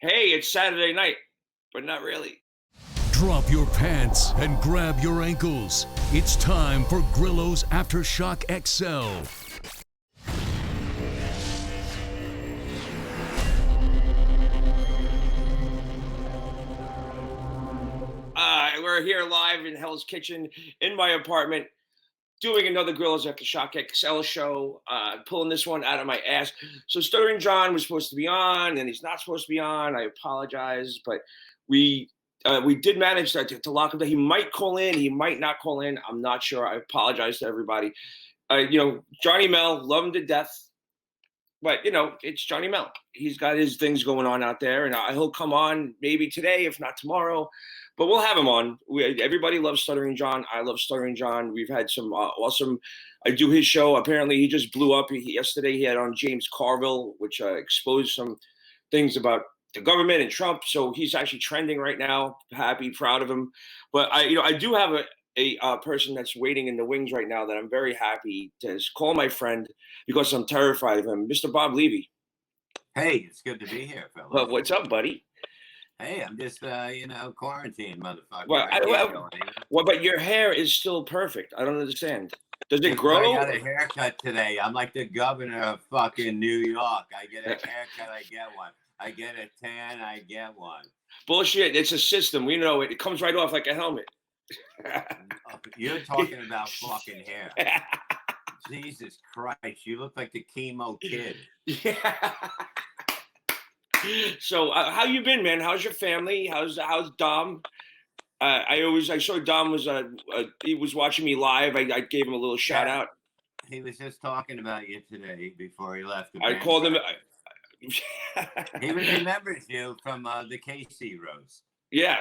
Hey, it's Saturday night, but not really. Drop your pants and grab your ankles. It's time for Grillos AftershockXL. We're here live in Hell's Kitchen in my apartment, doing another Grillos AftershockXL show, pulling this one out of my ass. So Stuttering John was supposed to be on, and he's not supposed to be on. I apologize, but we did manage to lock him down. He might call in, he might not call in. I'm not sure. I apologize to everybody. Johnny Mel, love him to death. But, it's Johnny Mel. He's got his things going on out there, and he'll come on maybe today, if not tomorrow. But we'll have him on. Everybody loves Stuttering John. I love Stuttering John. We've had some awesome. I do his show. Apparently, he just blew up. Yesterday, he had on James Carville, which exposed some things about the government and Trump. So he's actually trending right now. Happy, proud of him. But I do have a person that's waiting in the wings right now that I'm very happy to call my friend because I'm terrified of him, Mr. Bob Levy. Hey, it's good to be here, fella. Well, what's up, buddy? Hey, I'm just, quarantine, motherfucker. Well, but your hair is still perfect. I don't understand. Does it grow? I got a haircut today. I'm like the governor of fucking New York. I get a haircut, I get one. I get a tan, I get one. Bullshit. It's a system. We know it. It comes right off like a helmet. You're talking about fucking hair. Jesus Christ, you look like the chemo kid. Yeah. So how you been, man? How's your family? How's Dom? I saw Dom was he was watching me live. I gave him a little shout out. He was just talking about you today before he left. I called him. He remembers you from the KC Rose. Yeah,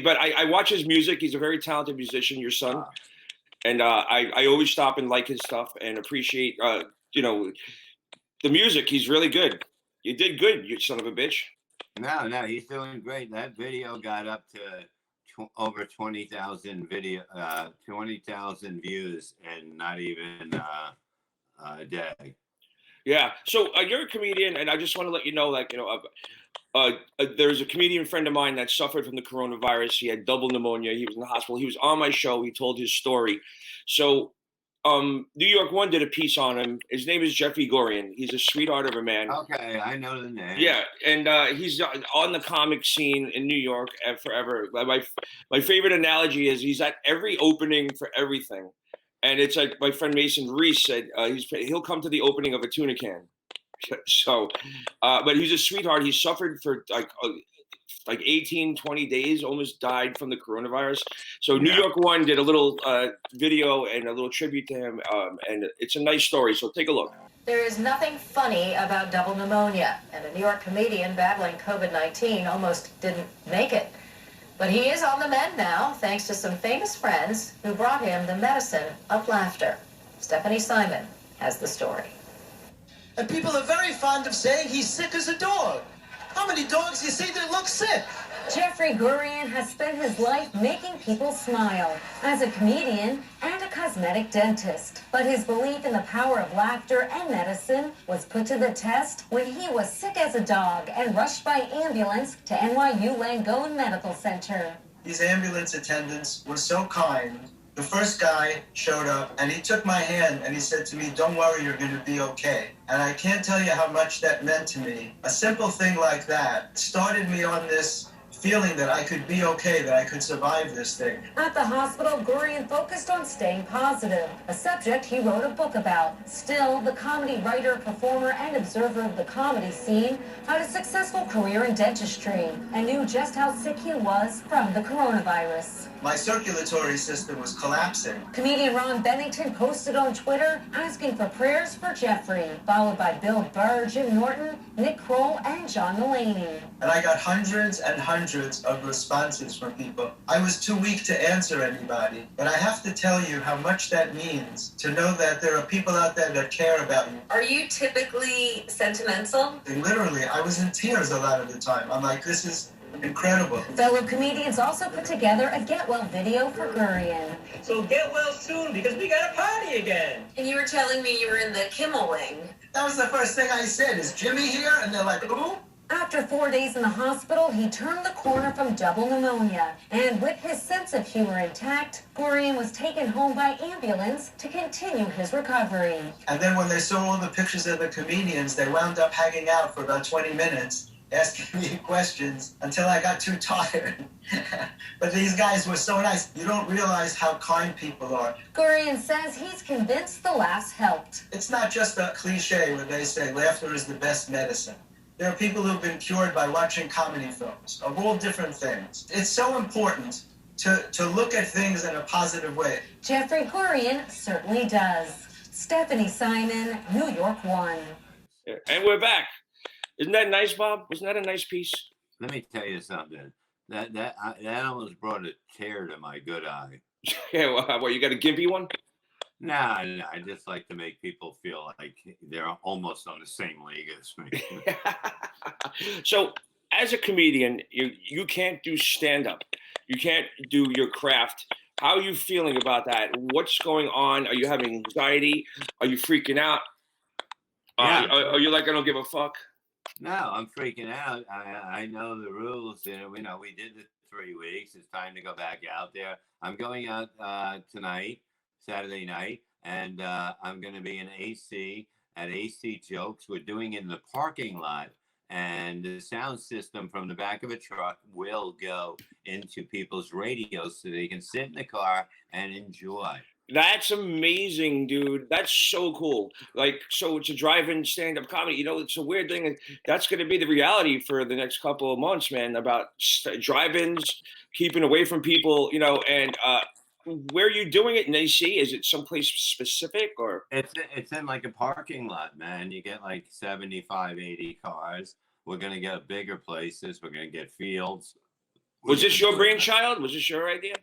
but I watch his music. He's a very talented musician, your son. And I always stop and like his stuff and appreciate, the music. He's really good. You did good, you son of a bitch. No, he's doing great. That video got up to over 20,000 20,000 views in not even a day. Yeah. So you're a comedian, and I just want to let you know, there's a comedian friend of mine that suffered from the coronavirus. He had double pneumonia. He was in the hospital. He was on my show. He told his story. So New York One did a piece on him. His name is Jeffrey Gorian. He's a sweetheart of a man. Okay, I know the name. Yeah, and he's on the comic scene in New York forever. My favorite analogy is he's at every opening for everything. And it's like my friend Mason Reese said, he'll come to the opening of a tuna can. So, but he's a sweetheart. He suffered for like 18, 20 days, almost died from the coronavirus. So New York One did a little video and a little tribute to him, and it's a nice story. So take a look. There is nothing funny about double pneumonia, and a New York comedian battling COVID-19 almost didn't make it. But he is on the mend now, thanks to some famous friends who brought him the medicine of laughter. Stephanie Simon has the story. And people are very fond of saying he's sick as a dog. How many dogs do you see that look sick? Jeffrey Gurian has spent his life making people smile as a comedian and a cosmetic dentist. But his belief in the power of laughter and medicine was put to the test when he was sick as a dog and rushed by ambulance to NYU Langone Medical Center. These ambulance attendants were so kind. The first guy showed up and he took my hand and he said to me, "Don't worry, you're going to be okay." And I can't tell you how much that meant to me. A simple thing like that started me on this feeling that I could be okay, that I could survive this thing. At the hospital, Gurian focused on staying positive, a subject he wrote a book about. Still, the comedy writer, performer, and observer of the comedy scene had a successful career in dentistry and knew just how sick he was from the coronavirus. My circulatory system was collapsing. Comedian Ron Bennington posted on Twitter asking for prayers for Jeffrey, followed by Bill Burr, Jim Norton, Nick Kroll, and John Mulaney. And I got hundreds and hundreds of responses from people. I was too weak to answer anybody, but I have to tell you how much that means to know that there are people out there that care about you. Are you typically sentimental? And literally, I was in tears a lot of the time. I'm like, this is incredible. Fellow comedians also put together a get well video for Gurian. So get well soon because we got a party again. And you were telling me you were in the Kimmel wing. That was the first thing I said, "Is Jimmy here?" And they're like, "Who?" After 4 days in the hospital, he turned the corner from double pneumonia. And with his sense of humor intact, Gurian was taken home by ambulance to continue his recovery. And then when they saw all the pictures of the comedians, they wound up hanging out for about 20 minutes, asking me questions until I got too tired. But these guys were so nice. You don't realize how kind people are. Gurian says he's convinced the laughs helped. It's not just a cliche when they say laughter is the best medicine. There are people who've been cured by watching comedy films of all different things. It's so important to look at things in a positive way. Jeffrey Gurian certainly does. Stephanie Simon, New York 1. And we're back. Isn't that nice, Bob? Wasn't that a nice piece? Let me tell you something. That almost brought a tear to my good eye. Yeah, well, you got a gimpy one? No, I just like to make people feel like they're almost on the same league as me. So, as a comedian, you can't do stand-up. You can't do your craft. How are you feeling about that? What's going on? Are you having anxiety? Are you freaking out? Yeah. Are you like, I don't give a fuck? No, I'm freaking out. I know the rules. You know, we did the 3 weeks. It's time to go back out there. I'm going out tonight, Saturday night, and I'm going to be in AC at AC Jokes. We're doing it in the parking lot, and the sound system from the back of a truck will go into people's radios so they can sit in the car and enjoy. That's amazing, dude. That's so cool. Like, so it's a drive-in stand-up comedy. You know, it's a weird thing. That's going to be the reality for the next couple of months, man, about drive-ins, keeping away from people, you know, and where are you doing it in AC? Is it someplace specific or? It's in like a parking lot, man. You get like 75, 80 cars. We're going to get bigger places. We're going to get fields. Was this your brainchild? Was this your idea?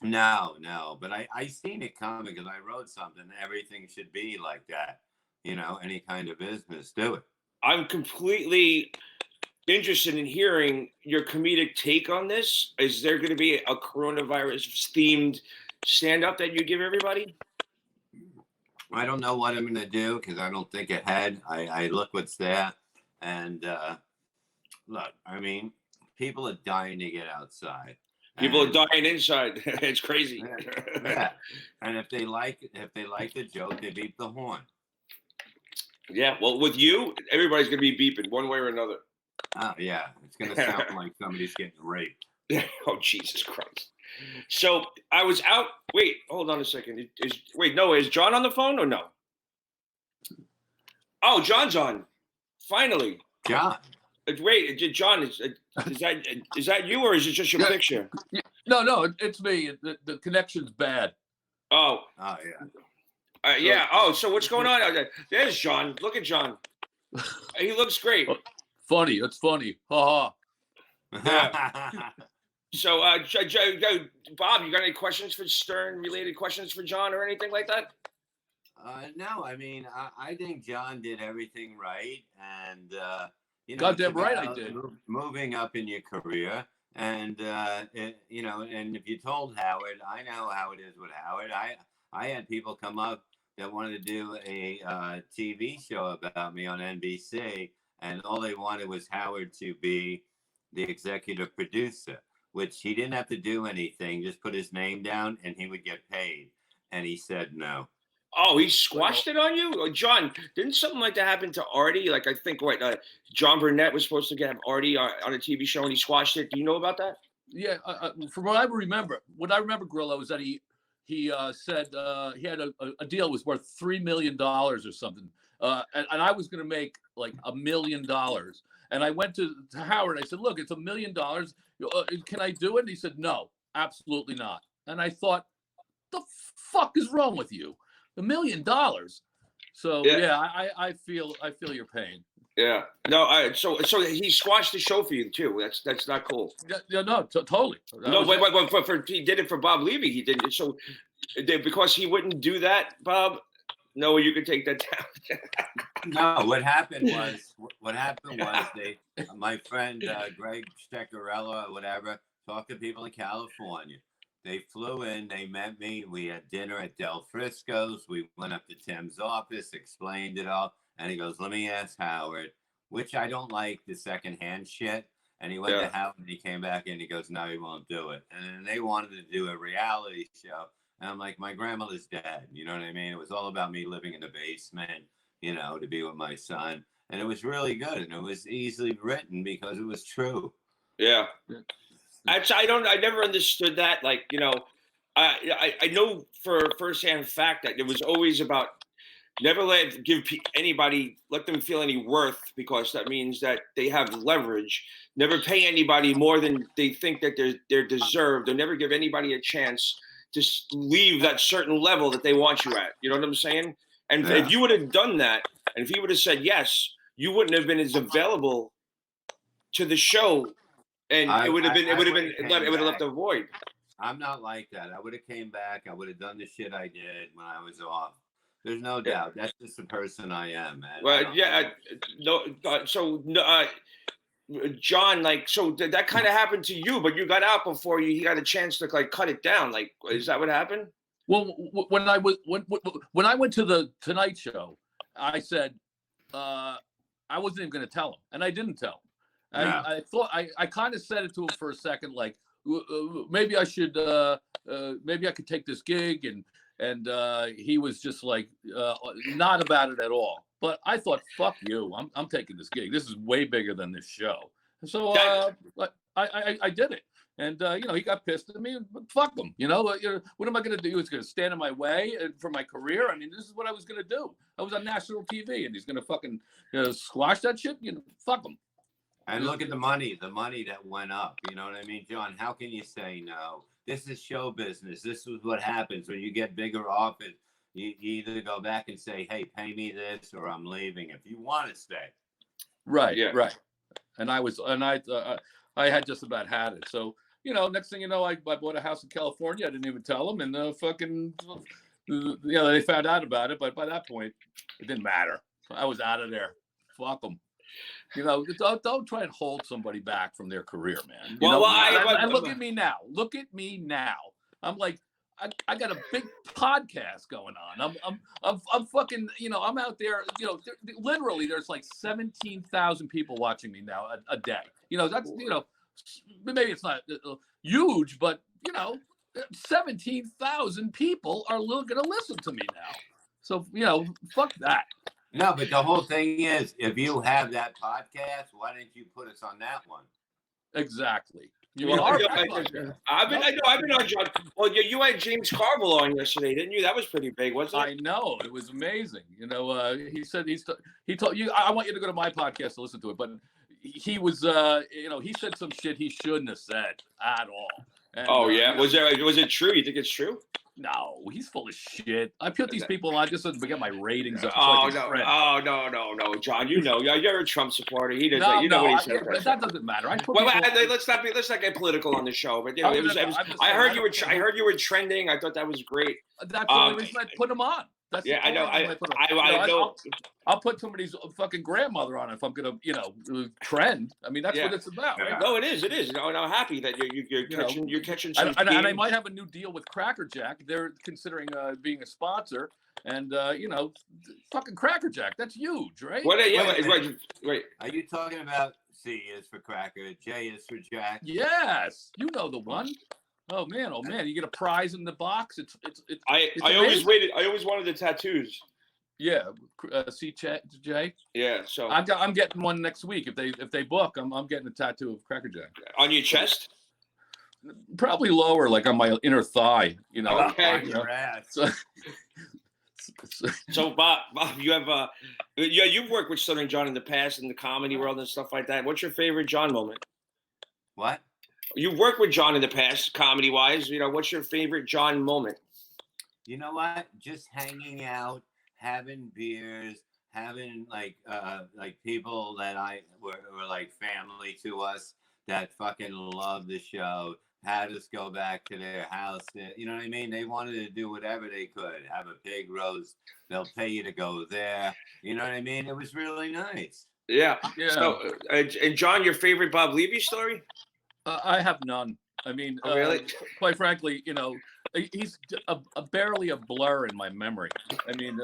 No, but I seen it coming because I wrote something. Everything should be like that. You know, any kind of business, do it. I'm completely interested in hearing your comedic take on this. Is there going to be a coronavirus themed stand-up that you give everybody? I don't know what I'm going to do because I don't think ahead. I look what's there. And look, I mean, people are dying to get outside. People are dying inside. It's crazy. Yeah. And if they like the joke, they beep the horn. Yeah. Well, with you, everybody's gonna be beeping one way or another. Oh yeah, it's gonna sound like somebody's getting raped. Oh Jesus Christ! So I was out. Wait, hold on a second. Is John on the phone or no? Oh, John's on. Finally. John. Wait, John, is that you or is it just your picture? No, it's me. The connection's bad. Oh. Oh yeah. Yeah. Oh, so what's going on? There's John. Look at John. He looks great. Funny. It's funny. Ha ha. Yeah. So, Bob, you got any questions for Stern-related questions for John or anything like that? No, I mean, I think John did everything right, and you know, goddamn right I did. Moving up in your career, and you know, and if you told Howard, I know how it is with Howard. I had people come up that wanted to do a TV show about me on NBC, and all they wanted was Howard to be the executive producer, which he didn't have to do anything, just put his name down, and he would get paid. And he said no. Oh, he squashed it on you? Oh, John, didn't something like that happen to Artie? Like, I think, John Burnett was supposed to have Artie on a TV show, and he squashed it. Do you know about that? Yeah, from what I remember, Grillo, is that he said he had a deal was worth $3 million or something. And I was going to make like $1 million. And I went to Howard, and I said, look, it's $1 million. Can I do it? And he said, no, absolutely not. And I thought, the fuck is wrong with you? $1 million. So yeah, I feel your pain. Yeah. No. So he squashed the show for you too. That's not cool. Yeah. No. Totally. No. Wait. He did it for Bob Levy. He did it. So because he wouldn't do that, Bob. No, you could take that down. No. What happened was my friend Greg Steccarella or whatever talked to people in California. They flew in, they met me, we had dinner at Del Frisco's, we went up to Tim's office, explained it all, and he goes, let me ask Howard, which I don't like the secondhand shit. And he went to hell and he came back and he goes, no, he won't do it. And then they wanted to do a reality show. And I'm like, my grandmother's dead. You know what I mean? It was all about me living in the basement, you know, to be with my son. And it was really good. And it was easily written because it was true. Yeah. Actually, I never understood that. Like, you know, I know for firsthand fact that it was always about never let them feel any worth, because that means that they have leverage. Never pay anybody more than they think that they're deserved. Or never give anybody a chance to leave that certain level that they want you at. You know what I'm saying? And if you would have done that, and if he would have said yes, you wouldn't have been as available to the show, and it would have left a void. I'm not like that. I would have came back. I would have done the shit I did when I was off. There's no doubt. That's just the person I am, man. Well, John, like, so that kind of happened to you, but you got out before he got a chance to like cut it down. Like, is that what happened? Well, when I went to the Tonight Show, I said I wasn't even going to tell him, and I didn't tell him. I thought I kind of said it to him for a second, like maybe I should, maybe I could take this gig, and he was just like not about it at all. But I thought, fuck you, I'm taking this gig. This is way bigger than this show. So I did it. And, you know, he got pissed at me. Fuck him. You know, what am I going to do? He's going to stand in my way for my career? I mean, this is what I was going to do. I was on national TV, and he's going to fucking squash that shit? You know, fuck him. And look at the money that went up. You know what I mean, John? How can you say no? This is show business. This is what happens when you get bigger offers. You either go back and say, hey, pay me this, or I'm leaving if you want to stay. Right, right. And I had just about had it. So, you know, next thing you know, I bought a house in California. I didn't even tell them, and they found out about it. But by that point, it didn't matter. I was out of there. Fuck them. You know, don't try and hold somebody back from their career, man. And look at me now. Look at me now. I'm like, I got a big podcast going on. I'm fucking, you know, I'm out there, you know, literally there's like 17,000 people watching me now a day. You know, that's, you know, maybe it's not huge, but, you know, 17,000 people are going to listen to me now. So, you know, fuck that. No, but the whole thing is, if you have that podcast, why didn't you put us on that one? Exactly. I've been on John. Well, you had James Carville on yesterday, didn't you? That was pretty big, wasn't it? I know, it was amazing. You know, he said he told you, I want you to go to my podcast to listen to it, but he was, you know, he said some shit he shouldn't have said at all. And, was it true? You think it's true? No, he's full of shit. I put these people on just to get my ratings up. No, John. You know, you're a Trump supporter. He doesn't. You know what he said. But that doesn't matter. Let's not get political on the show. But you know, I heard you were trending. I thought that was great. That's the only reason I put him on. I know. I know. I'll put somebody's fucking grandmother on if I'm gonna, you know, trend. I mean, that's what it's about. Right? No, it is. You know, and I'm happy that you're catching some. And I might have a new deal with Cracker Jack. They're considering being a sponsor, and you know, fucking Cracker Jack. That's huge, right? Right. Are you talking about C is for Cracker, J is for Jack? Yes, you know the one. Oh man, you get a prize in the box. I always waited. I always wanted the tattoos. Yeah, CJ. Yeah, so I'm getting one next week if they book. I'm getting a tattoo of Cracker Jack on your chest. Probably lower, like on my inner thigh. You know. Okay. Your ass. So Bob, you have you've worked with Stuttering John in the past in the comedy world and stuff like that. What's your favorite John moment? What? You've worked with John in the past, comedy-wise. You know, what's your favorite John moment? You know what? Just hanging out, having beers, having like people that were like family to us that fucking love the show, had us go back to their house. You know what I mean? They wanted to do whatever they could. Have a pig roast. They'll pay you to go there. You know what I mean? It was really nice. Yeah. So, and John, your favorite Bob Levy story? I have none. I mean, Oh, really? quite frankly, he's barely a blur in my memory. I mean,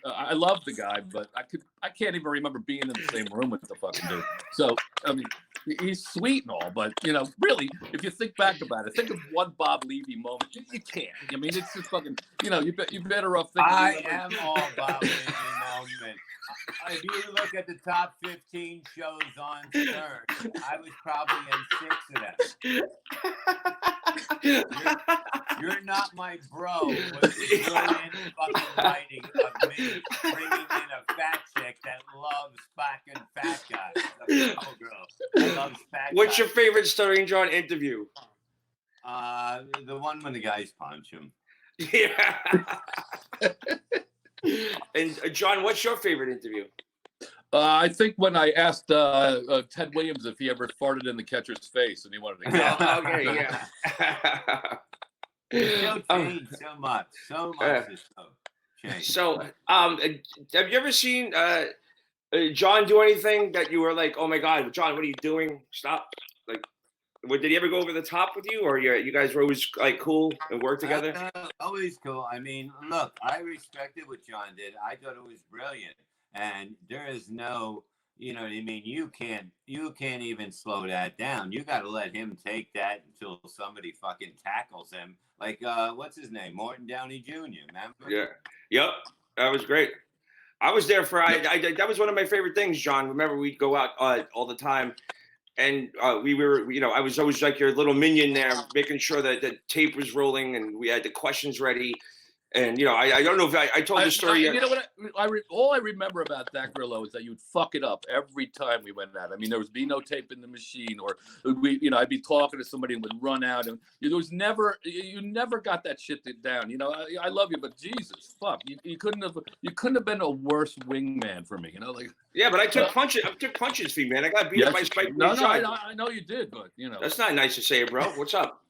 I love the guy, but I can't even remember being in the same room with the fucking dude. So, I mean, he's sweet and all, but really, if you think back about it, think of one Bob Levy moment. You can't. I mean, it's just fucking. You're better off thinking. I am all Bob Levy moment. If you look at the top 15 shows on Stern, I was probably in 6 of them. You're not my bro with the brilliant fucking writing of me bringing in a fat chick that loves fucking fat guys. Oh, girl. That loves fat What's guys. your favorite Stuttering John interview? The one when the guys punch him. Yeah. And John, what's your favorite interview? I think when I asked Ted Williams if he ever farted in the catcher's face and he wanted to go. Okay, yeah. It's still changed so much. So much has changed. So, have you ever seen John do anything that you were like, oh my God, John, what are you doing? Stop. Like, did he ever go over the top with you, or you guys were always like cool and work together? Always cool. I mean, look, I respected what John did. I thought it was brilliant, and there is no, you know what I mean. You can't even slow that down. You got to let him take that until somebody fucking tackles him. Like, what's his name, Morton Downey Jr. Remember? Yeah. Yep. That was great. I was there for that was one of my favorite things, John. Remember, we'd go out all the time. And we were, I was always like your little minion there, making sure that the tape was rolling and we had the questions ready. And, I don't know if I told the story. You know what? All I remember about that, Grillo, is that you'd fuck it up every time we went at it. I mean, there would be no tape in the machine, or I'd be talking to somebody and would run out, and you never got that shit down. I love you, but Jesus, fuck, you couldn't have been a worse wingman for me. Yeah, but I took punches. I took punches for you, man. I got beat up by Spike. No, I know you did, but that's not nice to say, bro. What's up?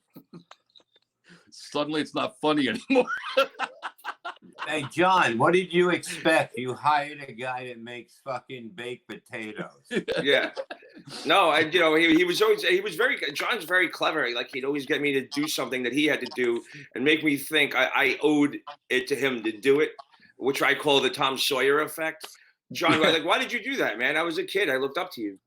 Suddenly, it's not funny anymore. Hey, John, what did you expect? You hired a guy that makes fucking baked potatoes. Yeah. No, he was very, John's very clever. Like, he'd always get me to do something that he had to do and make me think I owed it to him to do it, which I call the Tom Sawyer effect. John, like, why did you do that, man? I was a kid. I looked up to you.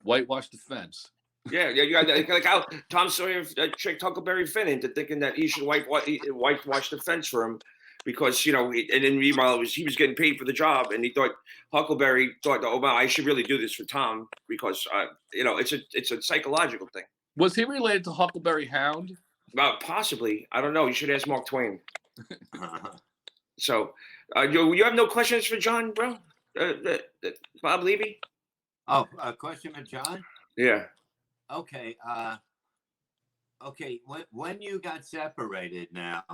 Whitewash the fence. Yeah, you got like how Tom Sawyer tricked Huckleberry Finn into thinking that he should whitewash the fence for him, because and then meanwhile he was getting paid for the job, and he thought Huckleberry thought, oh wow, I should really do this for Tom because it's a psychological thing. Was he related to Huckleberry Hound? Possibly, I don't know. You should ask Mark Twain. So, you have no questions for John, bro? Bob Levy? Oh, a question for John? Yeah. Okay. Okay. When you got separated now,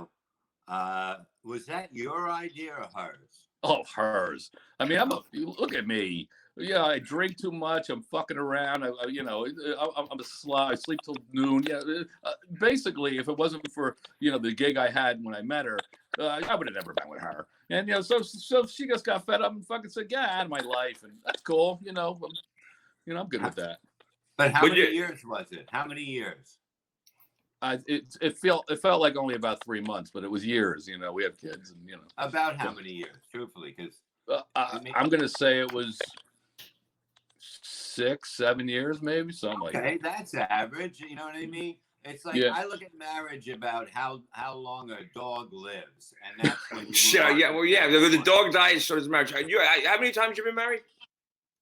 was that your idea or hers? Oh, hers. I mean, look at me. Yeah, I drink too much. I'm fucking around. I'm a slob. I sleep till noon. Yeah. Basically, if it wasn't for the gig I had when I met her, I would have never been with her. And so she just got fed up and fucking said, "Get out of my life," and that's cool. I'm good with that. But how many years was it? How many years? It felt like only about 3 months, but it was years. We have kids, and About how many years, truthfully? Because I'm gonna say it was 6-7 years, maybe something like that. Okay, that's average. You know what I mean? It's like I look at marriage about how long a dog lives, and that's when you. Sure. Yeah. Well, yeah. The dog dies, so does marriage. How many times you been married?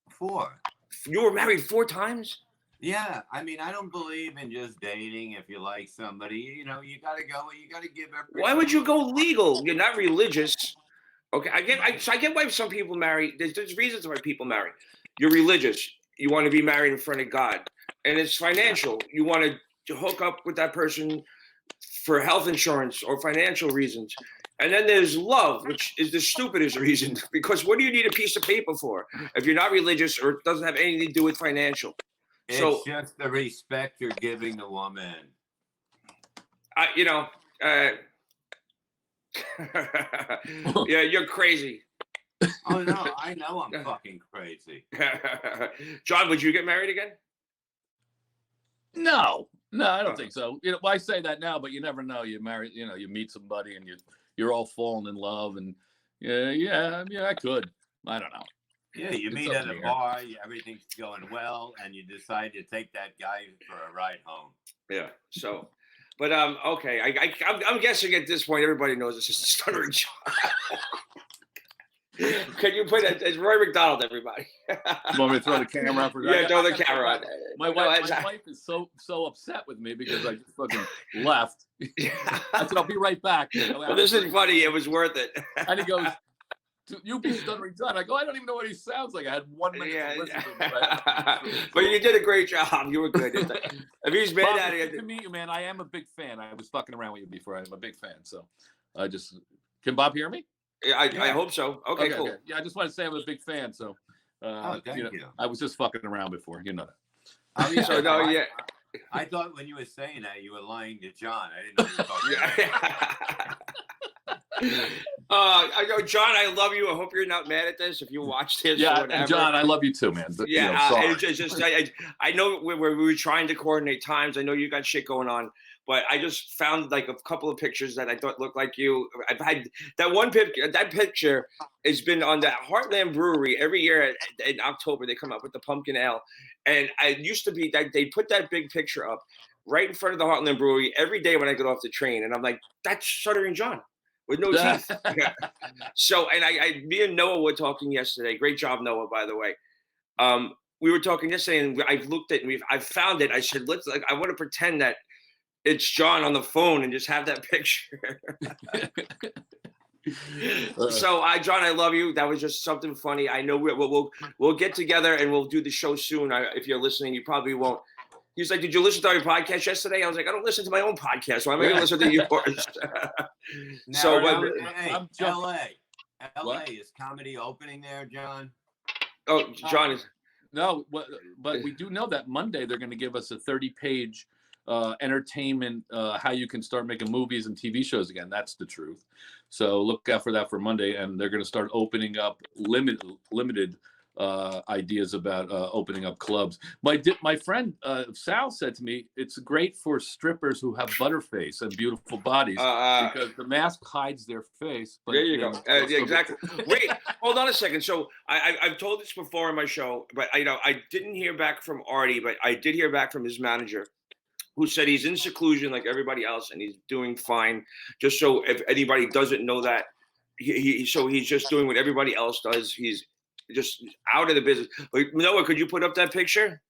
4. You were married 4 times? Yeah, I mean, I don't believe in just dating. If you like somebody, you gotta go. You gotta give everything. Why would you go legal? You're not religious. Okay, I get why some people marry. There's reasons why people marry. You're religious. You want to be married in front of God, and it's financial. You want to hook up with that person for health insurance or financial reasons. And then there's love, which is the stupidest reason, because what do you need a piece of paper for if you're not religious or it doesn't have anything to do with financial? It's just the respect you're giving the woman. Yeah, you're crazy. Oh, no, I know I'm fucking crazy. John, would you get married again? No. No, I don't think so. You know, well, I say that now, but you never know. You marry, you know, you meet somebody and you're all falling in love, and yeah, I could. I don't know. Yeah, you It's meet up at in a the air. bar, everything's going well, and you decide to take that guy for a ride home. Yeah. So, but okay. I'm guessing at this point everybody knows this is Stuttering John. Can you put it? It's Roy McDonald, everybody. You want me to throw the camera up? Yeah, throw the camera on. My wife is so upset with me because I just fucking left. I said I'll be right back. Well, this is funny. It was worth it. And he goes, "You be Stuttering John." I go, "I don't even know what he sounds like." I had 1 minute to listen to him. But you did a great job. You were good. If he's mad at Good it, to meet you, man. I am a big fan. I was fucking around with you before. I'm a big fan. So I just can Bob hear me? I hope so. Okay, cool. Okay. Yeah, I just want to say I'm a big fan. So Thank you. I was just fucking around before. You know that. Oh, yeah. So no, yeah. I thought when you were saying that you were lying to John. I didn't know you were talking I know, John. I love you. I hope you're not mad at this. If you watch this, or Yeah, whatever. and John, I love you too, man. But, Yeah, sorry. it's just I know we were trying to coordinate times. I know you got shit going on, but I just found like a couple of pictures that I thought looked like you. I've had that one picture. That picture has been on the Heartland Brewery every year in October. They come up with the pumpkin ale, and it used to be that they put that big picture up right in front of the Heartland Brewery every day when I get off the train, and I'm like, that's Stuttering John with no teeth. So, and me and Noah were talking yesterday. Great job, Noah, by the way. We were talking yesterday, and I've looked at I found it. I said, I want to pretend that it's John on the phone and just have that picture. So, John, I love you. That was just something funny. I know we'll get together and we'll do the show soon. If you're listening, you probably won't. He's like, "Did you listen to our podcast yesterday?" I was like, "I don't listen to my own podcast, so I'm going to listen to yours." Now, I'm LA is comedy opening there, John? Oh, John is. No, but we do know that Monday they're going to give us a 30-page entertainment, how you can start making movies and TV shows again. That's the truth. So look out for that for Monday, and they're going to start opening up limited ideas about opening up clubs. My friend Sal said to me, it's great for strippers who have butterface and beautiful bodies because the mask hides their face. But, there you go. Exactly. Wait, hold on a second. So I've told this before in my show, but I didn't hear back from Artie, but I did hear back from his manager, who said he's in seclusion like everybody else and he's doing fine. Just so if anybody doesn't know that, he's just doing what everybody else does. He's just out of the business. Like, Noah, could you put up that picture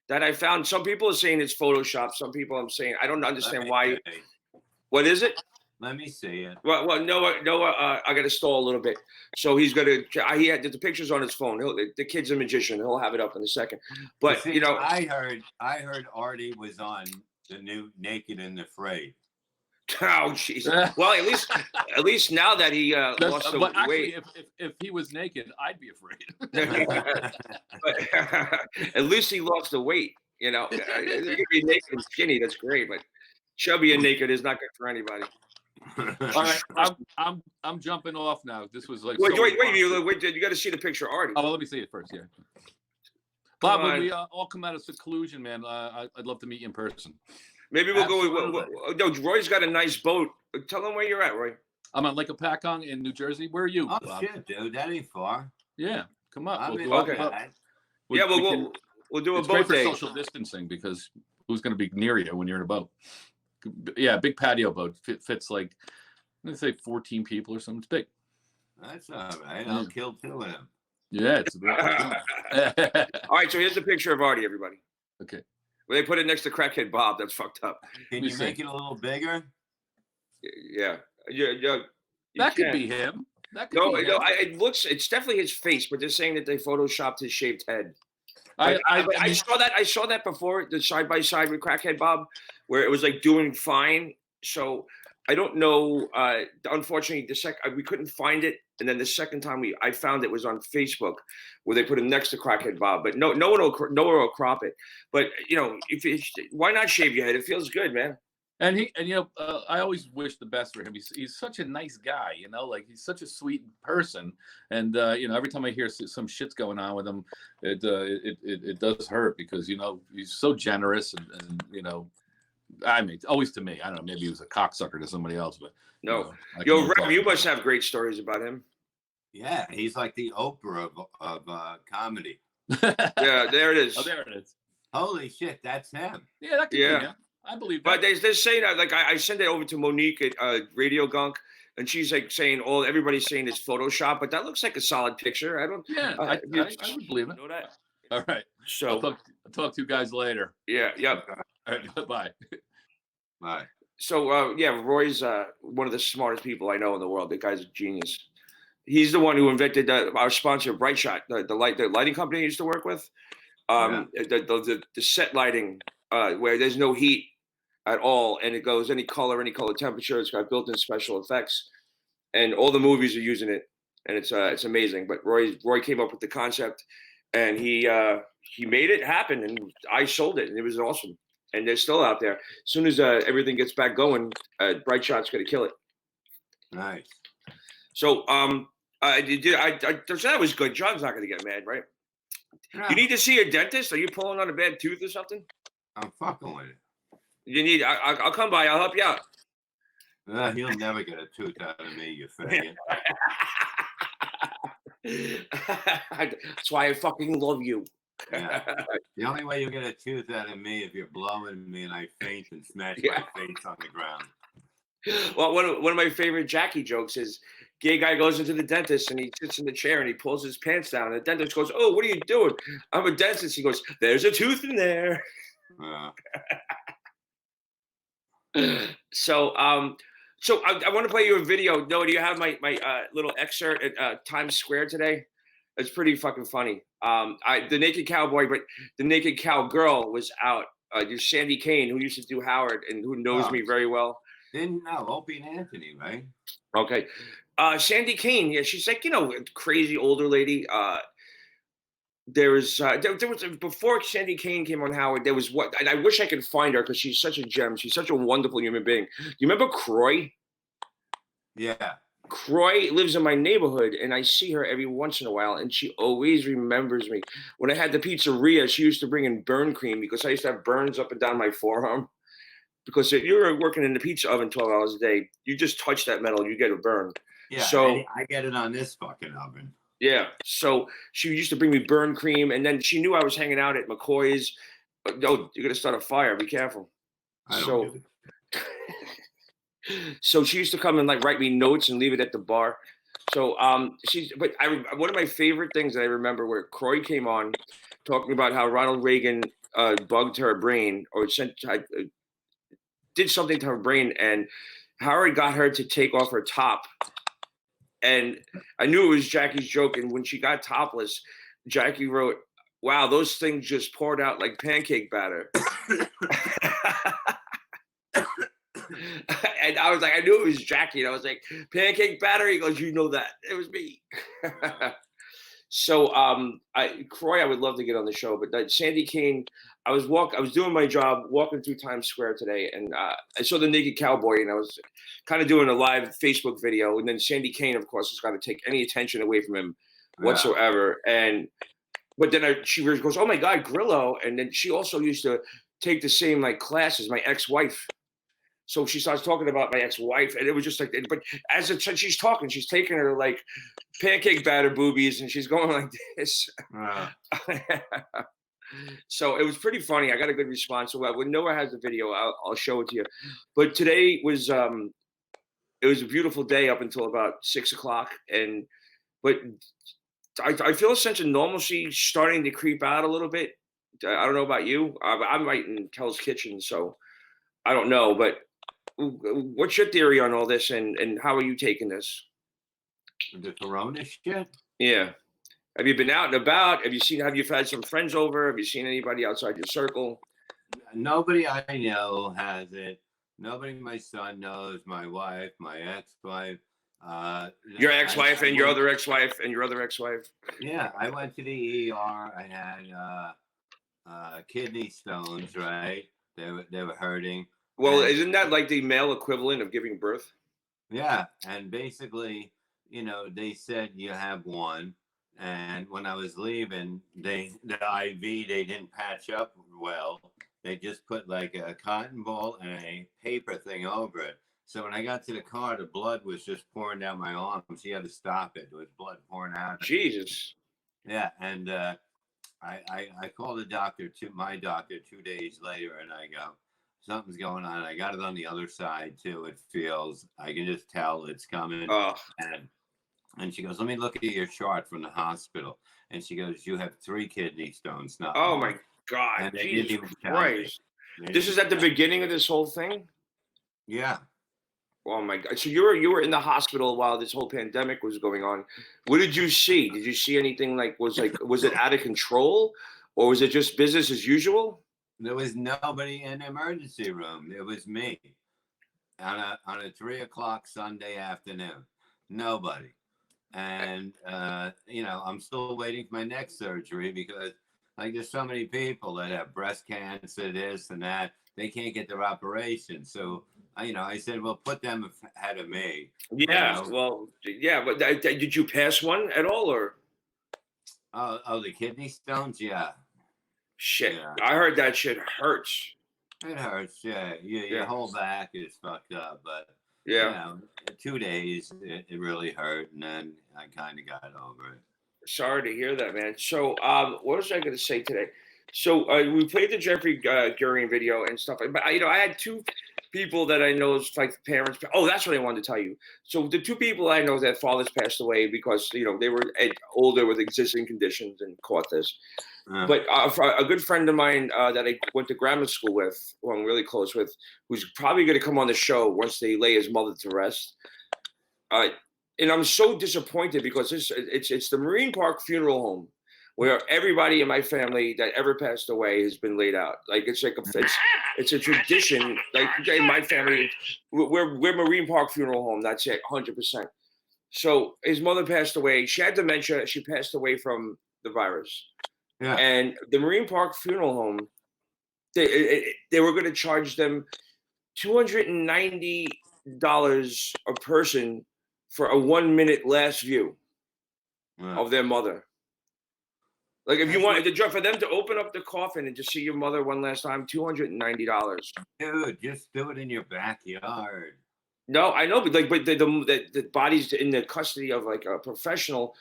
that I found? Some people are saying it's Photoshop. Some people I'm saying I don't understand why. What is it? Let me see it. Well, Noah, I got to stall a little bit. So he's gonna. He had the pictures on his phone. The kid's a magician. He'll have it up in a second. But see, I heard Artie was on the new Naked and Afraid. Oh, jeez. Well, at least now that he lost the weight. If he was naked, I'd be afraid. But, at least he lost the weight. You can be naked and skinny. That's great, but chubby and naked is not good for anybody. All right, I'm jumping off now. This was like wait. You got to see the picture, Artie. Oh, well, let me see it first. Yeah. Bob, when we all come out of seclusion, man, I'd love to meet you in person. Maybe we'll go. Roy's got a nice boat. Tell him where you're at, Roy. I'm on Lake Apacong in New Jersey. Where are you? Oh, Bob? shit, dude. That ain't far. Yeah, come up. We'll do a it's boat great day. for social distancing because who's going to be near you when you're in a boat? Yeah, big patio boat. Fits like, let's say 14 people or something. It's big. That's all right. I'll kill two of them. Yeah, it's All right, so here's a picture of Artie, everybody. Okay. Well, they put it next to Crackhead Bob. That's fucked up. Can you make it a little bigger? Yeah. That could be him. It's definitely his face, but they're saying that they photoshopped his shaved head. I saw that before, the side by side with Crackhead Bob, where it was like doing fine. So I don't know. Unfortunately, we couldn't find it, and then the second time I found it was on Facebook, where they put him next to Crackhead Bob. But no one will crop it. But why not shave your head? It feels good, man. And I always wish the best for him. He's such a nice guy, like he's such a sweet person. And every time I hear some shit's going on with him, it does hurt because he's so generous and I mean, always to me. I don't know. Maybe he was a cocksucker to somebody else, but No. I can Yo, only Rev, talk you about must it. have great stories about him. Yeah, he's like the Oprah of comedy. Yeah, there it is. Oh, there it is. Holy shit, that's him. Yeah, that could be him. I believe that. But they're saying that, like, I sent it over to Monique at Radio Gunk, and she's like saying everybody's saying it's Photoshop, but that looks like a solid picture. I don't. Yeah, I would believe it. Know that? All right. So I'll talk to you guys later. Yeah. Yep. All right. Bye. Bye. So yeah, Roy's one of the smartest people I know in the world. The guy's a genius. He's the one who invented our sponsor, Bright Shot, the lighting company I used to work with. The set lighting where there's no heat at all, and it goes any color temperature. It's got built-in special effects, and all the movies are using it, and it's amazing. But Roy came up with the concept, and he made it happen, and I sold it, and it was awesome. And they're still out there. As soon as everything gets back going, Bright Shot's gonna kill it. Nice. So that was good. John's not gonna get mad, right? Yeah. You need to see a dentist? Are you pulling on a bad tooth or something? I'm fucking with it. You need. I'll come by. I'll help you out. He'll never get a tooth out of me, you faggot. That's why I fucking love you. Yeah. The only way you'll get a tooth out of me if you're blowing me and I faint and smash my face on the ground. Well, one of my favorite Jackie jokes is gay guy goes into the dentist and he sits in the chair and he pulls his pants down. And the dentist goes, "Oh, what are you doing?" "I'm a dentist." He goes, "There's a tooth in there." So I want to play you a video. Noah, do you have my little excerpt at Times Square today? It's pretty fucking funny. The Naked Cowboy, but the Naked Cowgirl was out. There's Sandy Kane, who used to do Howard and who knows me very well. Didn't know Opie and Anthony, right? Okay. Sandy Kane, yeah, she's like, crazy older lady. There was before Sandy Kane came on Howard, there was and I wish I could find her because she's such a gem. She's such a wonderful human being. You remember Croy? Yeah. Croy lives in my neighborhood, and I see her every once in a while, and she always remembers me. When I had the pizzeria, she used to bring in burn cream because I used to have burns up and down my forearm. Because if you're working in the pizza oven 12 hours a day, you just touch that metal, you get a burn. Yeah, so I get it on this fucking oven. Yeah, so she used to bring me burn cream, and then she knew I was hanging out at McCoy's. But no, you're gonna start a fire. Be careful. So she used to come and like write me notes and leave it at the bar. So one of my favorite things that I remember where Croy came on talking about how Ronald Reagan bugged her brain or did something to her brain, and Howard got her to take off her top. And I knew it was Jackie's joke. And when she got topless, Jackie wrote, "Wow, those things just poured out like pancake batter." And I was like, I knew it was Jackie. And I was like, "Pancake batter?" He goes, "You know that." It was me. So Croy, I would love to get on the show, but Sandy Kane, I was doing my job walking through Times Square today, and I saw the Naked Cowboy, and I was kind of doing a live Facebook video, and then Sandy Kane, of course, has got to take any attention away from him whatsoever. But then she goes, "Oh my God, Grillo!" And then she also used to take the same like class as my ex-wife. So she starts talking about my ex-wife, and it was just like, but as she's talking, she's taking her like pancake batter boobies, and she's going like this. So it was pretty funny. I got a good response. So when Noah has the video, I'll show it to you. But today was it was a beautiful day up until about 6 o'clock, but I feel a sense of normalcy starting to creep out a little bit. I don't know about you. I'm right in Hell's Kitchen, so I don't know, but. What's your theory on all this, and how are you taking this? The Corona shit? Yeah. Have you been out and about? Have you had some friends over? Have you seen anybody outside your circle? Nobody I know has it. Nobody my son knows. My wife, my ex-wife. Your ex-wife and your other ex-wife and your other ex-wife. Yeah, I went to the ER. I had kidney stones, right? They were hurting. Well, isn't that like the male equivalent of giving birth? Yeah, and basically, they said you have one, and when I was leaving, the IV they didn't patch up well. they just put like a cotton ball and a paper thing over it. So when I got to the car, the blood was just pouring down my arm. She had to stop it. There was blood pouring out. Jesus. Yeah, and I called the doctor, my doctor, 2 days later, and I go, something's going on. I got it on the other side too. It feels, I can just tell it's coming. And she goes, let me look at your chart from the hospital. And she goes, you have 3 kidney stones now. Oh my God. And they Jesus didn't even tell Christ. me. This is at the beginning of this whole thing? Yeah. Oh my God. So you were in the hospital while this whole pandemic was going on. What did you see? Did you see anything was it out of control, or was it just business as usual? There was nobody in the emergency room. It was me on a 3 o'clock Sunday afternoon. Nobody. And I'm still waiting for my next surgery because there's so many people that have breast cancer, this and that. They can't get their operation. So I said, well, put them ahead of me. Yeah. Well, yeah. But did you pass one at all, or? Oh, the kidney stones? Yeah. Shit. Yeah. I heard that shit hurts. It hurts. Yeah. Your whole back is fucked up, but. Yeah. 2 days, it really hurt, and then I kind of got over it. Sorry to hear that, man. So, what was I going to say today? So, we played the Jeffrey Gurian video and stuff, but I had 2 people that I know as parents. Oh, that's what I wanted to tell you. So, the 2 people I know that fathers passed away because they were older with existing conditions and caught this. But a good friend of mine that I went to grammar school with, who I'm really close with, who's probably going to come on the show once they lay his mother to rest. And I'm so disappointed because it's the Marine Park Funeral Home where everybody in my family that ever passed away has been laid out. It's a tradition. In my family, we're Marine Park Funeral Home. That's it, 100%. So his mother passed away. She had dementia. She passed away from the virus. Yeah. And the Marine Park Funeral Home, they were going to charge them $290 a person for a 1-minute last view of their mother. If you wanted for them to open up the coffin and just see your mother one last time, $290. Dude, just do it in your backyard. No, I know, but the body's in the custody of a professional.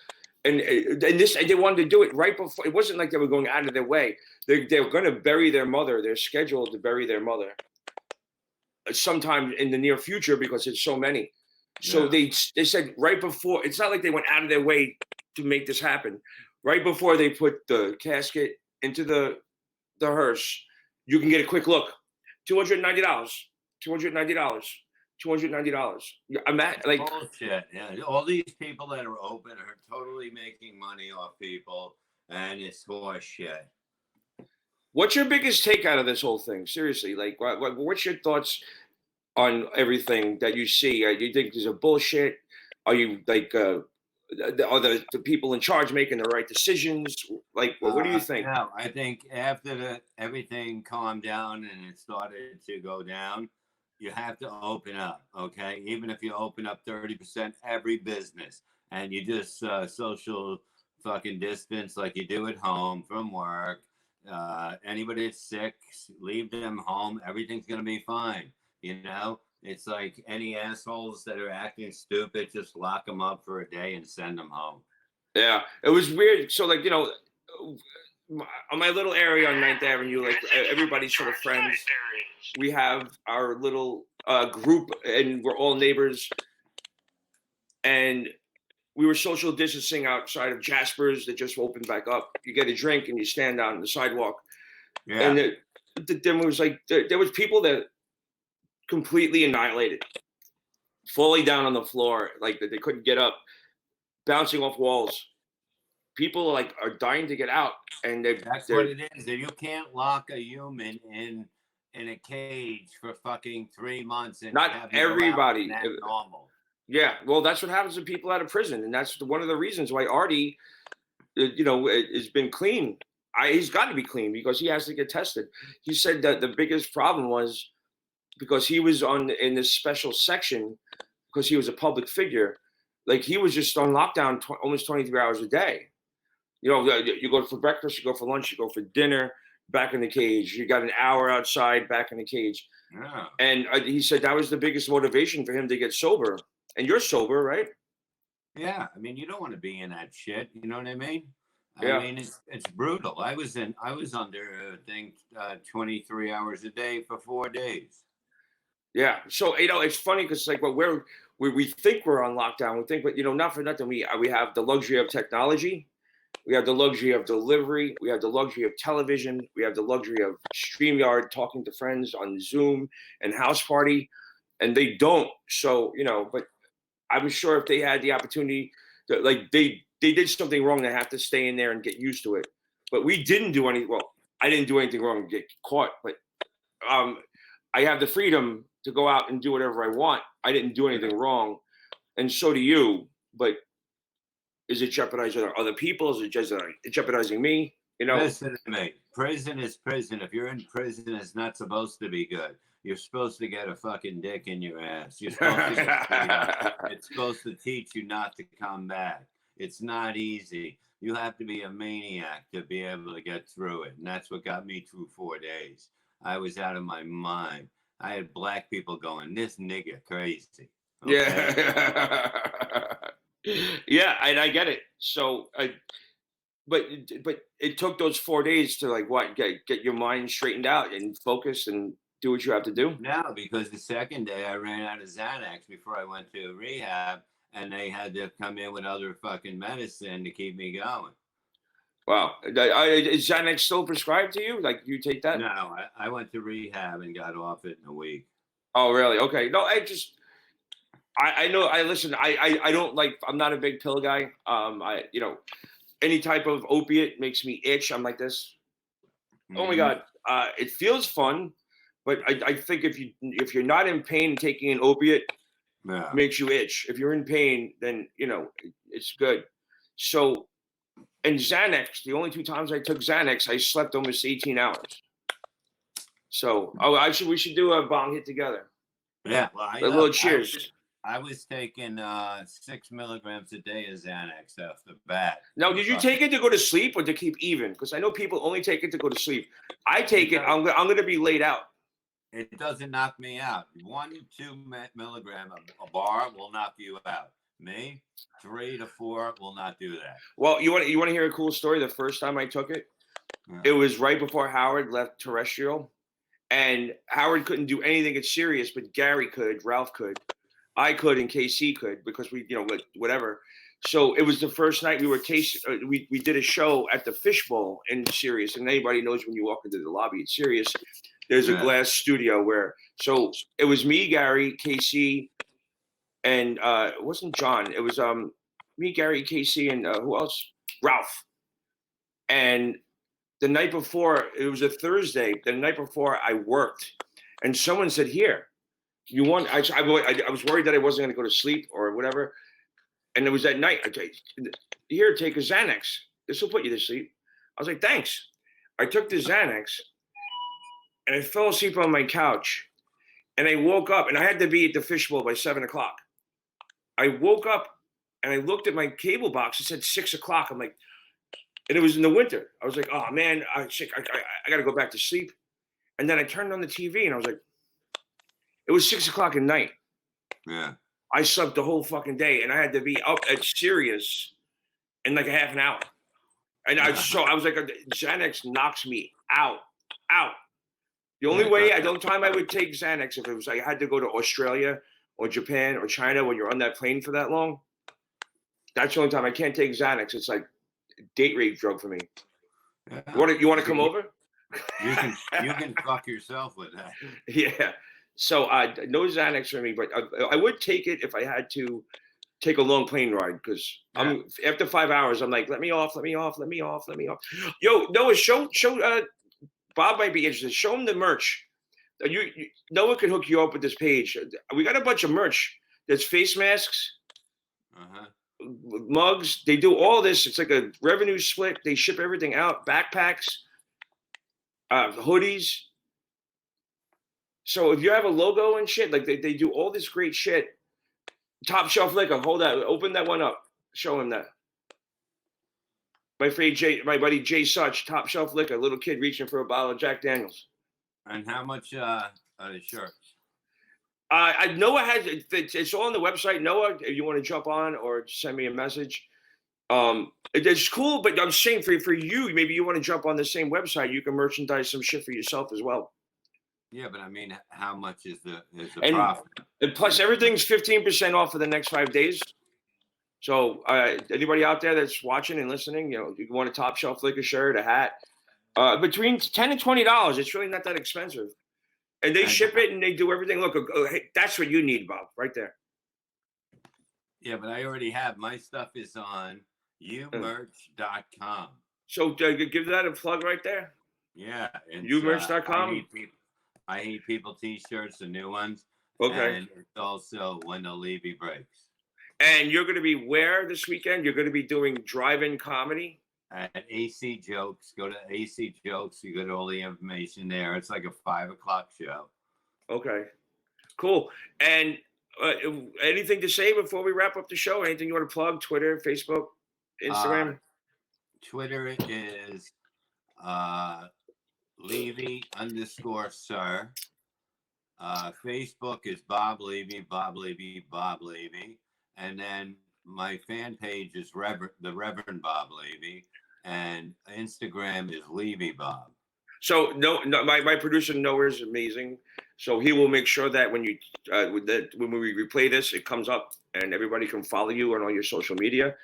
And they wanted to do it right before. It wasn't like they were going out of their way. They were going to bury their mother. They're scheduled to bury their mother sometime in the near future because it's so many. So they said right before. It's not like they went out of their way to make this happen. Right before they put the casket into the hearse, you can get a quick look. $290. $290. $290. I'm at bullshit. Yeah, all these people that are open are totally making money off people, and it's horse shit. What's your biggest take out of this whole thing? Seriously, what's your thoughts on everything that you see? Do you think there's a bullshit? Are you are the people in charge making the right decisions? What do you think? No, I think after everything calmed down and it started to go down, you have to open up, okay? Even if you open up 30% every business and you just social fucking distance like you do at home from work, anybody that's sick, leave them home. Everything's going to be fine, It's like any assholes that are acting stupid, just lock them up for a day and send them home. Yeah, it was weird. So, on my little area on 9th Avenue, everybody's sort of friends. We have our little group, and we're all neighbors. And we were social distancing outside of Jasper's that just opened back up. You get a drink and you stand on the sidewalk. Yeah. And then it was there was people that completely annihilated, falling down on the floor, that they couldn't get up, bouncing off walls. People are dying to get out, and that's what it is. You can't lock a human in a cage for fucking 3 months. And not everybody. That's normal. Yeah, well, that's what happens to people out of prison, and that's one of the reasons why Artie, has been clean. He's got to be clean because he has to get tested. He said that the biggest problem was because he was in this special section because he was a public figure. He was just on lockdown almost 23 hours a day. You go for breakfast, you go for lunch, you go for dinner. back in the cage. You got an hour outside, back in the cage. Yeah. And he said that was the biggest motivation for him to get sober. And you're sober, right? Yeah. I mean, you don't want to be in that shit. You know what I mean? Yeah. I mean, it's brutal. I was under, I think, 23 hours a day for 4 days. Yeah. So, it's funny because like we think we're on lockdown. We think, but not for nothing. We have the luxury of technology. We have the luxury of delivery. We have the luxury of television. We have the luxury of StreamYard, talking to friends on Zoom and House Party, and they don't. So, but I'm sure if they had the opportunity, like they did something wrong, they have to stay in there and get used to it. But we didn't do anything. Well, I didn't do anything wrong and get caught, but I have the freedom to go out and do whatever I want. I didn't do anything wrong, and so do you. But is it jeopardizing other people? Is it just jeopardizing me? Listen to me. Prison is prison. If you're in prison, it's not supposed to be good. You're supposed to get a fucking dick in your ass. You're supposed to get it's supposed to teach you not to come back. It's not easy. You have to be a maniac to be able to get through it. And that's what got me through 4 days. I was out of my mind. I had black people going, this nigga crazy. Okay? Yeah. Yeah, and I get it. So, but it took those 4 days to like get your mind straightened out and focus and do what you have to do. No, because the second day I ran out of Xanax before I went to rehab, and they had to come in with other fucking medicine to keep me going. Wow, is Xanax still prescribed to you? Like you take that? No, I went to rehab and got off it in a week. Oh, really? Okay. No, I know. Listen. I don't like. I'm not a big pill guy. Any type of opiate makes me itch. I'm like this. Mm-hmm. Oh my god. It feels fun, but I think if you're not in pain, taking an opiate makes you itch. If you're in pain, then it's good. So, and Xanax. The only 2 times I took Xanax, I slept almost 18 hours. So, we should do a bong hit together. Yeah. Well, a little cheers. I was taking 6 milligrams a day of Xanax off the bat. Now, did you take it to go to sleep or to keep even? Because I know people only take it to go to sleep. I take it. I'm going to be laid out. It doesn't knock me out. 1-2 milligram a bar will knock you out. Me, 3 to 4 will not do that. Well, you want to hear a cool story? The first time I took it, it was right before Howard left terrestrial, and Howard couldn't do anything at Sirius, but Gary could, Ralph could. I could and KC could because we, whatever. So it was the first night we were tasting. We did a show at the Fishbowl in Sirius, and anybody knows when you walk into the lobby at Sirius, there's a glass studio where. So it was me, Gary, KC, and it wasn't John. It was me, Gary, KC, and who else? Ralph. And the night before, it was a Thursday. The night before, I worked, and someone said, "Here. You want?" I was worried that I wasn't going to go to sleep or whatever, and it was at night. Here, take a Xanax. This will put you to sleep. I was like, thanks. I took the Xanax, and I fell asleep on my couch, and I woke up, and I had to be at the Fishbowl by 7 o'clock. I woke up, and I looked at my cable box. It said 6 o'clock. I'm like, and it was in the winter. I was like, oh man, I'm sick. I got to go back to sleep. And then I turned on the TV, and I was like. It was 6 o'clock at night. Yeah. I slept the whole fucking day, and I had to be up at Sirius in like a half an hour. And I was like, Xanax knocks me out. The only time I would take Xanax if it was like I had to go to Australia or Japan or China when you're on that plane for that long. That's the only time I can't take Xanax. It's like a date rape drug for me. Yeah. You want to come over? You can fuck yourself with that. Yeah. So no Xanax for me, but I would take it if I had to take a long plane ride because after 5 hours, I'm like, let me off. Yo, Noah, show Bob might be interested. Show him the merch. Noah can hook you up with this page. We got a bunch of merch. There's face masks, mugs. They do all this. It's like a revenue split. They ship everything out. Backpacks, hoodies. So if you have a logo and shit, like they do all this great shit. Top Shelf Liquor, hold that, open that one up. Show him that. My buddy Jay Such, Top Shelf Liquor, little kid reaching for a bottle of Jack Daniels. And how much are the shirts? Noah has it's all on the website. Noah, if you want to jump on or send me a message. It's cool, but I'm saying for you, maybe you want to jump on the same website. You can merchandise some shit for yourself as well. Yeah, but I mean, how much is the profit? And plus, everything's 15% off for the next 5 days. So anybody out there that's watching and listening, you want a Top Shelf Liquor shirt, a hat, between $10 and $20. It's really not that expensive. And they ship it and they do everything. Look, hey, that's what you need, Bob, right there. Yeah, but I already have. My stuff is on umerch.com. So give that a plug right there. Yeah. umerch.com. I Hate People t-shirts, the new ones. Okay. And it's also When the Levy Breaks. And you're going to be where this weekend? You're going to be doing drive-in comedy? At AC Jokes. Go to AC Jokes. You get all the information there. It's like a 5 o'clock show. Okay. Cool. And anything to say before we wrap up the show? Anything you want to plug? Twitter, Facebook, Instagram? Twitter is Levy_sir. Facebook is Bob Levy. And then my fan page is the Reverend Bob Levy. And Instagram is Levy Bob. So my producer Noah is amazing. So he will make sure that when we replay this, it comes up and everybody can follow you on all your social media.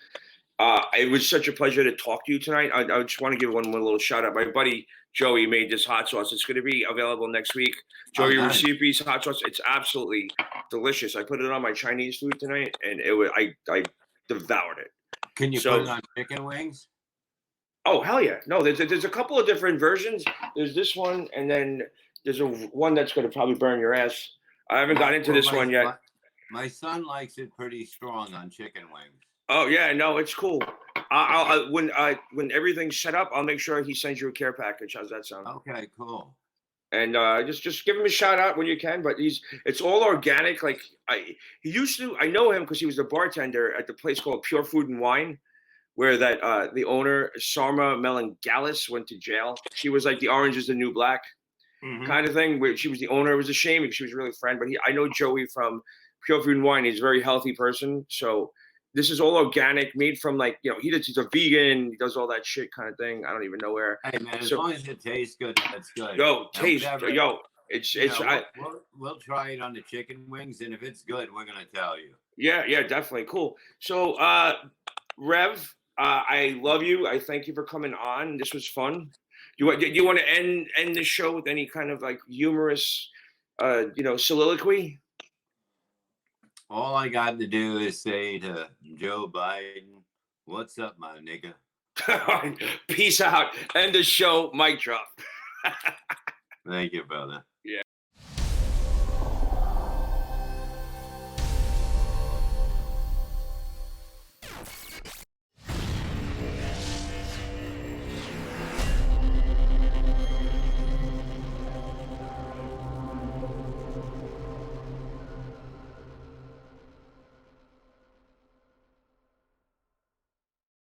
It was such a pleasure to talk to you tonight. I just want to give one more little shout out. My buddy Joey made this hot sauce. It's going to be available next week. Joey Recipe's hot sauce. It's absolutely delicious. I put it on my Chinese food tonight, and I devoured it. Can you put it on chicken wings? Oh, hell yeah. No, there's a couple of different versions. There's this one, and then there's one that's going to probably burn your ass. I haven't got into this one yet. My son likes it pretty strong on chicken wings. Oh, yeah. No, it's cool. When everything's set up, I'll make sure he sends you a care package. How's that sound? Okay, cool. And just give him a shout out when you can. But it's all organic. Like I know him because he was the bartender at the place called Pure Food and Wine, where the owner, Sarma Melangalis, went to jail. She was like the Orange is the New Black kind of thing, where she was the owner. It was a shame because she was really a friend. But I know Joey from Pure Food and Wine. He's a very healthy person. So this is all organic, made from he's a vegan. He does all that shit kind of thing. I don't even know where. Hey man, as long as it tastes good, that's good. We'll try it on the chicken wings, and if it's good, we're gonna tell you. Yeah, definitely. Cool. So, Rev, I love you. I thank you for coming on. This was fun. Do you want to end the show with any kind of like humorous, soliloquy? All I got to do is say to Joe Biden, "What's up, my nigga?" Peace out. End the show. Mic drop. Thank you, brother.